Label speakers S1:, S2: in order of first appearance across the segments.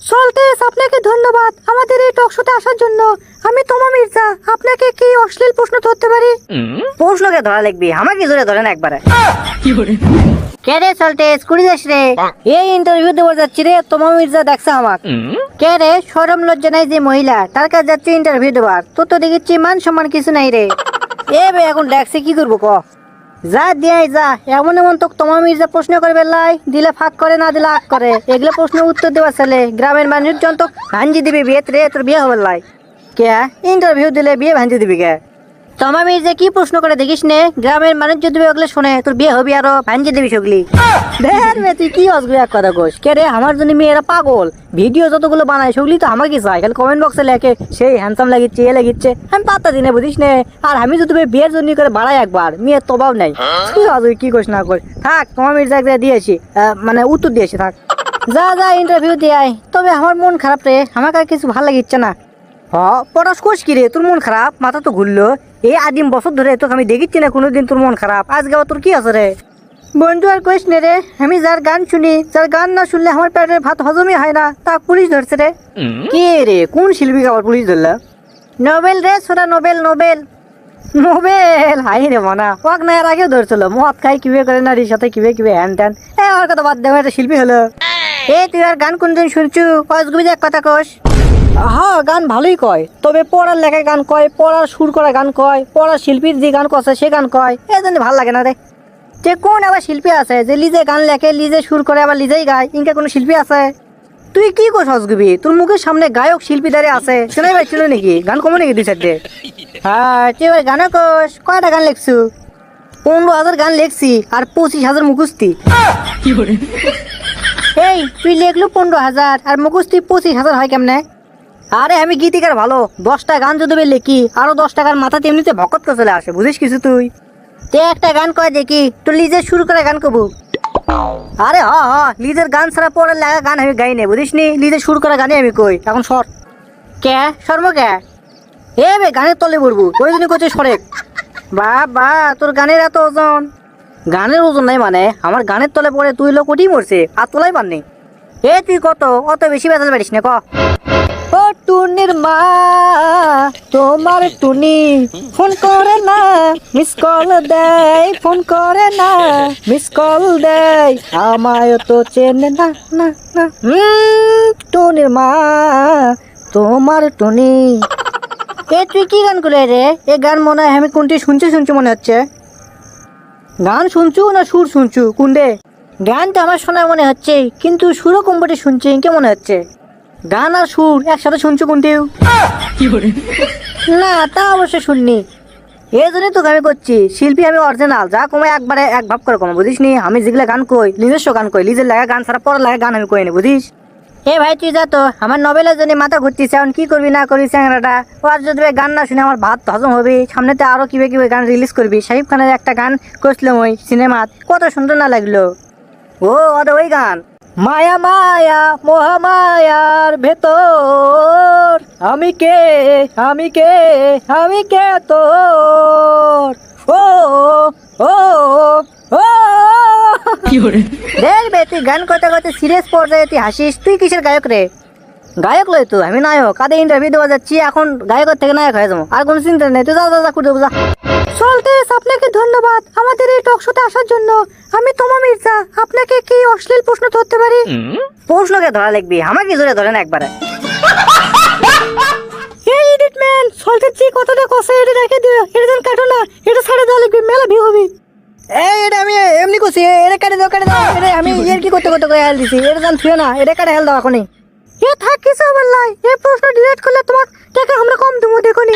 S1: সল্টেস, আপনাকে ধন্যবাদ আমাদের এই টক শোতে আসার জন্য। আমি তোমা মির্জা, আপনাকে কি অশ্লীল প্রশ্ন ধরতে পারি?
S2: প্রশ্নকে ধরা লিখবি, আমাকে জোরে ধরেন একবারে। কে রে সল্টেস, কুড়ি যাস রে? এই ইন্টারভিউ দেবো যাচ্ছি রে, তোমার মির্জা দেখছে আমাক। কে রে, শরম লজ্জা নাই যে মহিলা, তার কাছে যাচ্ছি ইন্টারভিউ দেবার, তোর তো দেখেছি মান সম্মান কিছু নাই রে। এ বে, এখন দেখছে কি করবো ক? যা দিয়ে যা, এমন এমন তো তোমার মির্জা প্রশ্ন করবে লাই, দিলে ফাঁক করে না দিলে আগ করে, এগুলো প্রশ্ন উত্তর দেওয়া ছেলে গ্রামের মানুষজন তো ভাঞ্জি দিবি বিয়ে রে, তোর বিয়ে হবে লাই। কে ইন্টারভিউ দিলে বিয়ে ভাঞ্জি দিবি কে? তোমার মির্জা কি প্রশ্ন করে দেখিস নে, গ্রামের মানুষ যদি ওগুলো শোনে তোর বিয়ে হবি আরো ভাঞ্জি দিবি সগলি। দেখ রে, তুই কি অসগুলো এক কথা কোস? কে রে, আমার জন্য মেয়েরা পাগল, ভিডিও যতগুলো বানায় সেগুলি তো আমাকে চাই, খালি কমেন্ট বক্সে লেখে সেই হ্যান্ডসাম লাগিচ্ছে এ লাগিচ্ছে, আমি পাত্তা দিনে বুঝিস নে। আর আমি যদি বিয়ের জন্য করে বাড়াই একবার, মেয়ের তবাও নাই। কি অসুই কি কোস না কর, থাক তোমার মির্জা দিয়েছি, মানে উত্তর দিয়েছি, থাক যা যা ইন্টারভিউ দিয়ে আয়। তবে আমার মন খারাপ রে, আমাকে আর কিছু ভালো লাগিচ্ছে না। পড়াশ কোষ কি রে, তোর মন খারাপ? মাথা তো ঘুরলো, এই আদিম বছর ধরে তোকে আমি দেখিচ্ছি না কোনোদিন তোর মন খারাপ, আজকে তোর কি আছে রে? বন্ধু আর কইস নে রে, আমি যার গান শুনি, যার গান না শুনলে আমার পেটের ভাত হজমই হয় না, তা পুলিশ ধরছে রে। কে রে, কোন শিল্পীকে আবার পুলিশ ধরলা? নোবেল রে ছোড়া, নোবেল নোবেল নোবেল। হাই রে মানা, ওয়াক না এর আগেও ধরছিল, মদ খাই কিভাবে করে, নারীর সাথে কিভাবে কিভাবে হ্যান ত্যান। আমার কথা বাদ দেবো, একটা শিল্পী হলো। তুই আর গান কোনদিন শুনছু? কসগুবি এক কথা কোস। হ্যাঁ, গান ভালোই কয়, তবে পড়ার লেখায় গান কয়, পড়ার সুর করা গান কয়, পড়ার শিল্পীর যে গান করছে সে গান কয়, এই জন্য ভালো লাগে না রে। যে কোন আবার শিল্পী আছে যে লিজে গান লেখে, লিজে সুর করে, আবার লিজেই গায়, ইনকা কোনো শিল্পী আছে? তুই কি কোস হসগুবি? তোর মুখের সামনে গায়ক শিল্পী দাঁড়িয়ে আছে, শোনাই পাচ্ছিল নাকি? গান কমো নাকি দুই চারটে? হ্যাঁ, তুই এবার গানে কোস, কয়টা গান লিখছু? 15,000 গান লিখছি, আর 25,000 মুখস্থি। এই তুই লিখলু 15,000 আর মুখস্থি 25,000 হয় কেমনে? আরে আমি গীতিকার ভালো, 10টা গান যদি লিখি আরো 10 টাকার মাথা তেমনিতে ভকত করে চলে আসে, বুঝিস কিছু তুই? তে একটা গান কয় দেখি, তুই লিজে শুরু করে গান কবু। আরে লিজের গান ছাড়া পরে লাগা গান আমি গাই নে, বুঝিস নি? লিজে শুরু করা গানে আমি কই, এখন সর। কে শর্ম কে? এ বে, গানের তলে পড়বো, ওই জন্য করছে সরেক। বা তোর গানের এত ওজন? গানের ওজন নাই মানে, আমার গানের তলে পড়ে তুই লোক উঠি মরছে, আর তোলাই পাননি। তুই কত অত বেশি বেতাল পারিস না ক। ও টুনির মা, তোমার টুনি ফোন করে না, মিস কল দেয়, ফোন করে না, মিস কল দেয়, আমায় তো চেনে না না না। টুনির মা, তোমার টুনি। তুই কি গান করে রে? এ গান মনে হয় আমি কোনটি শুনছি মনে হচ্ছে। গান শুনছু না সুর শুনছু, কোনটে? গান তো আমার শোনা মনে হচ্ছে, কিন্তু সুরও কম্পটি শুনছি কে মনে হচ্ছে। গান আর সুর একসাথে শুনছো কোনটিও? না, তা অবশ্যই শুননি। এই জন্যই তোকে আমি করছি, শিল্পী আমি অরিজিনাল, যা কমে একবারে এক ভাব করে কমে, বুঝিস নি? আমি যেগুলো গান কই নিজস্ব গান কই, নিজের লাগা গান ছাড়া পরে লাগা গান আমি কই না, বুঝিস? ভাই তুই যা তো, আমার নভেলের জন্য মাথা ঘুরতিস, এখন কি করবি না করবি চ্যাংরাটা। ও আর যদি গান না শুনে আমার ভাত হজম হবে, সামনেতে আরো কিভাবে গান রিলিজ করবি। শাহিব খানের একটা গান করছিলাম ওই সিনেমাত, কত সুন্দর না লাগলো। ওই গান, মায়া মায়া মহামায়ার ভেতর আমি কে, আমি কে, আমি কে তোর। ও ও ও দেখবে তুই গান করতে করতে সিরিয়াস পর্যায়ে তুই হাসিস, তুই কিসের গায়ক রে? গায়ক লয় তো, আমি নায়ক। কাদে ইন্টারভিউ দেওয়া যাচ্ছি, এখন গায়কের থেকে নায়ক হয়ে যাবো, আর কোনো চিন্তা নেই। তুই যা করে দেবো যা। সল্টেস, আপনাকে ধন্যবাদ আমাদের এই টক শোতে আসার জন্য। আমি তোমা মির্জা, আপনাকে কি অশ্লীল প্রশ্ন ধরতে পারি? প্রশ্নকে ধরা লিখবি, আমাকে জোরে ধরেন একবারে। এই এডিটম্যান, সল্টেস যে কথাটা কষে এটা রেখে দিও, এটা যেন কাটো না, এটা ছাড়ে দেওয়া লিখবি, মেলা ভিউ হবে। এটা আমি এমনি করছি, এটা কেটে দাও এটা আমি এর কি করতে হেল দিছি, এটা জান ছুঁয়ে না, এটা কেটে হেল দাও এখনই। থাক কিছু আবার লাই, এই প্রশ্ন ডিলিট করলে তোমার টাকা আমরা কম দেবো, দেখুনি?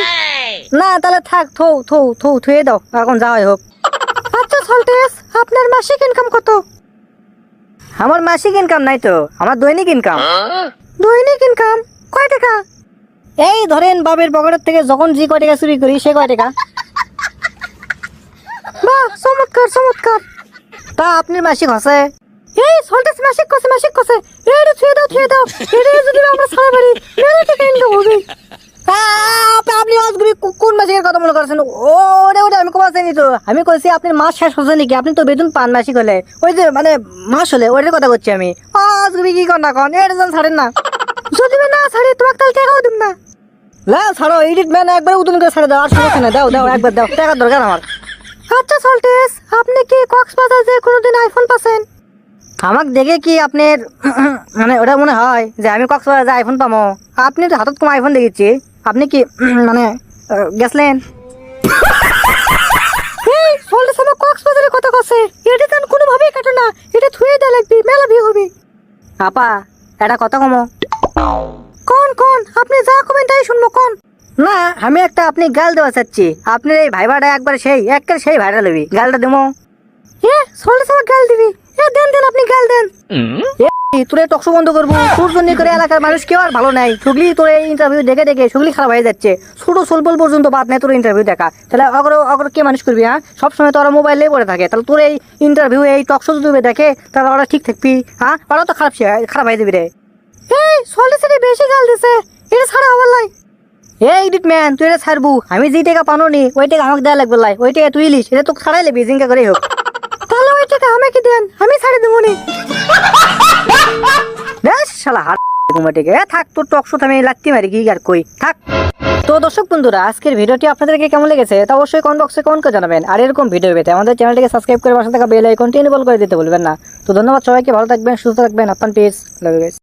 S2: না তাহলে থাক, থুয়ে দাও, এখন যাওয়াই হোক। আচ্ছা সল্টেস, আপনার মাসিক ইনকাম কত? আমার মাসিক ইনকাম নাই তো, আমার দৈনিক ইনকাম। দৈনিক ইনকাম কয় টাকা? এই ধরেন বাবের পকেটের থেকে যখন যে কয় টাকা চুরি করি সে কয় টাকা। বাহ, চমৎকার। তা আপনি মাসিক হসে? এই সল্টেস মাসিক কসে, এটা ছুঁয়ে দাও, এটা যদি আমরা ছাড়া পারি মেলা টাকা ইনকাম হবে। আপনি আজগুবি কোন মাসিকের কথা মনে করছেন? ওটা আমি কমাচ্ছি তো, আমি কইছি আপনার মাস শেষ হচ্ছে নাকি, আপনি তো বেতন পান মাসিক হলে, ওই যে মানে মাস হলে ওইটার কথা করছি আমি। আজগুবি কি কর না কন, এটা ছাড়েন না।
S1: যদি আমি না ছাড়ি তোমাকে তাহলে টাকাও দিব না।
S2: লা ছাড়ো, এডিট ম্যান একবার উদুন করে ছাড়ে দাও, আর সমস্যা না, দাও দাও একবার দাও, টাকার দরকার আমার।
S1: আচ্ছা সল্টেস, আপনি কি কক্সবাজার যে কোনোদিন আইফোন পাচ্ছেন?
S2: আমাকে দেখে কি আপনার মানে ওটা মনে হয় যে আমি কক্সবাজার যে আইফোন পাবো? আপনি তো হাতত কম আইফোন দেখেছি, আপনি কি মানে গেছলেন?
S1: এই সল্টেস আমার কক্সবাজারের কথা কছে, এটা তো কোনোভাবেই কাটো না, এটা থুয়ে দেয়া লাগবে, মেলা বিয়ে হবে।
S2: আপা এটা কথা কমো।
S1: কোন কোন আপনি যা কমেন তাই শুনবো কোন।
S2: না আমি একটা আপনি গাল দেওয়া চাচ্ছি, আপনার এই ভাইবাটা একবার সেই ভাইরাল হবি, গালটা দেবো।
S1: এ সল্টেস আমার গাল দিবি? এ দেন দেন, আপনি গাল দেন।
S2: তোর টকশো বন্ধ করবো, তোর জন্য করে এলাকার মানুষ কেউ আর ভালো নাই, সুগলি তোর এই ইন্টারভিউ দেখে দেখে সুগলি খারাপ হয়ে যাচ্ছে, ছোট সোলবল পর্যন্ত বাদ নেই তোর ইন্টারভিউ দেখা, তাহলে অগর কে মানুষ করবি? হ্যাঁ, সবসময় তো ওরা মোবাইলে পড়ে থাকে, তাহলে তোর এই ইন্টারভিউ এই টকশো যদি দেখে তাহলে ওরা ঠিক থাকবি? হ্যাঁ, ওরা তো খারাপ হয়ে যাবি রে।
S1: এই সল্টেস বেশি গাল দিছে, এটা ছাড়া আমার লাই।
S2: এই এডিট ম্যান, তুই এটা ছাড়বু, আমি যে টাকা পানো নি ওই টাকা আমাকে দেওয়া লাগবে, লাই ওই টাকা তুই ইলিশ, এটা তো ছাড়াই লেবি জিঙ্কা করে হোক।
S1: তাহলে ওই টাকা আমাকে দেন, আমি ছাড়ে দেবো নি।
S2: বেশ শালা হাট ঘুমাটিকে থাক, তোর টকশো আমি লাগতে মারি কি আর কই থাক। তো দর্শক বন্ধুরা, আজকের ভিডিওটি আপনাদেরকে কেমন লেগেছে তা অবশ্যই কমেন্ট বক্সে কমেন্ট করে জানাবেন। আর এরকম ভিডিও পেতে আমাদের চ্যানেলটিকে সাবস্ক্রাইব করে পাশে থাকা বেল আইকনটি এনেবল করে দিতে ভুলবেন না। তো ধন্যবাদ সবাইকে, ভালো থাকবেন, সুস্থ থাকবেন, আপনার পিস, লাভ ইউ গাইস।